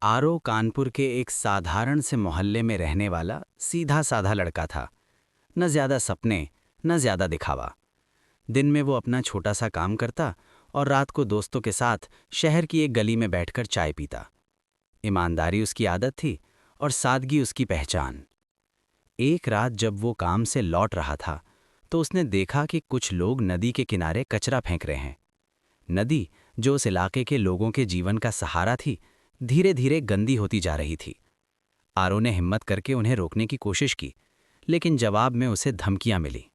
आरो कानपुर के एक साधारण से मोहल्ले में रहने वाला सीधा साधा लड़का था। न ज्यादा सपने, न ज्यादा दिखावा। दिन में वो अपना छोटा सा काम करता और रात को दोस्तों के साथ शहर की एक गली में बैठकर चाय पीता। ईमानदारी उसकी आदत थी और सादगी उसकी पहचान। एक रात जब वो काम से लौट रहा था तो उसने देखा कि कुछ लोग नदी के किनारे कचरा फेंक रहे हैं। नदी, जो उस इलाके के लोगों के जीवन का सहारा थी, धीरे धीरे गंदी होती जा रही थी। आरो ने हिम्मत करके उन्हें रोकने की कोशिश की, लेकिन जवाब में उसे धमकियां मिली।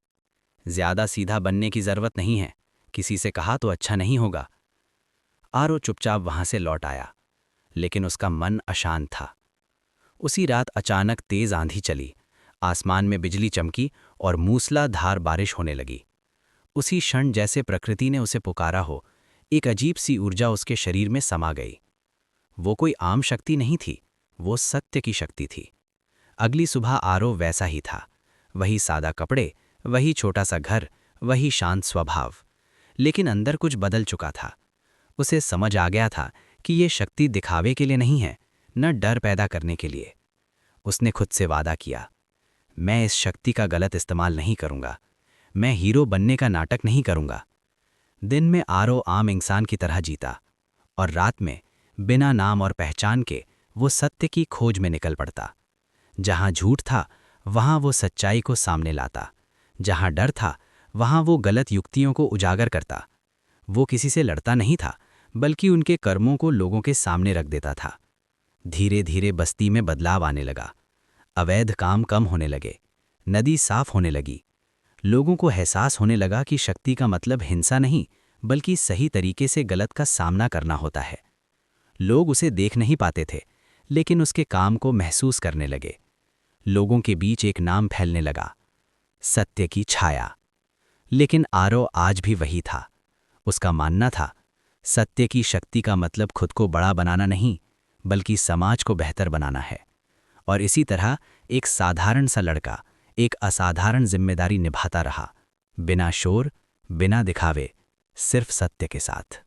ज्यादा सीधा बनने की जरूरत नहीं है, किसी से कहा तो अच्छा नहीं होगा। आरो चुपचाप वहां से लौट आया, लेकिन उसका मन अशांत था। उसी रात अचानक तेज आंधी चली, आसमान में बिजली चमकी और मूसलाधार बारिश होने लगी। उसी क्षण जैसे प्रकृति ने उसे पुकारा हो, एक अजीब सी ऊर्जा उसके शरीर में समा गई। वो कोई आम शक्ति नहीं थी, वो सत्य की शक्ति थी। अगली सुबह आरो वैसा ही था, वही सादा कपड़े, वही छोटा सा घर, वही शांत स्वभाव। लेकिन अंदर कुछ बदल चुका था। उसे समझ आ गया था कि ये शक्ति दिखावे के लिए नहीं है, न डर पैदा करने के लिए। उसने खुद से वादा किया, मैं इस शक्ति का गलत इस्तेमाल नहीं करूंगा, मैं हीरो बनने का नाटक नहीं करूंगा। दिन में आरो आम इंसान की तरह जीता और रात में बिना नाम और पहचान के वो सत्य की खोज में निकल पड़ता। जहां झूठ था वहां वो सच्चाई को सामने लाता, जहां डर था वहां वो गलत युक्तियों को उजागर करता। वो किसी से लड़ता नहीं था, बल्कि उनके कर्मों को लोगों के सामने रख देता था। धीरे धीरे बस्ती में बदलाव आने लगा। अवैध काम कम होने लगे, नदी साफ होने लगी। लोगों को एहसास होने लगा कि शक्ति का मतलब हिंसा नहीं, बल्कि सही तरीके से गलत का सामना करना होता है। लोग उसे देख नहीं पाते थे, लेकिन उसके काम को महसूस करने लगे। लोगों के बीच एक नाम फैलने लगा, सत्य की छाया। लेकिन आरो आज भी वही था। उसका मानना था, सत्य की शक्ति का मतलब खुद को बड़ा बनाना नहीं, बल्कि समाज को बेहतर बनाना है। और इसी तरह एक साधारण सा लड़का एक असाधारण जिम्मेदारी निभाता रहा, बिना शोर, बिना दिखावे, सिर्फ सत्य के साथ।